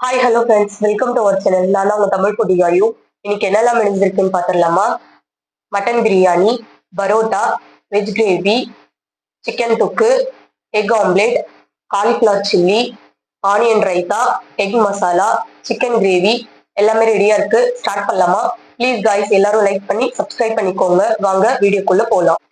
Hi hello friends, welcome to our channel. நான் தான் உங்க தமிழ் பொடிகாயும். இன்னைக்கு என்னெல்லாம் மெனுஞ்சிருக்குன்னு பார்த்துடலாமா? Mutton biryani, parotta, veg gravy, chicken தொக்கு, egg omelette, cauliflower chilli, onion raita, egg masala, chicken gravy எல்லாமே ரெடியா இருக்கு. ஸ்டார்ட் பண்ணலாமா? ப்ளீஸ் காய்ஸ் எல்லாரும் லைக் பண்ணி சப்ஸ்கிரைப் பண்ணிக்கோங்க. வாங்க வீடியோக்குள்ள போகலாம்.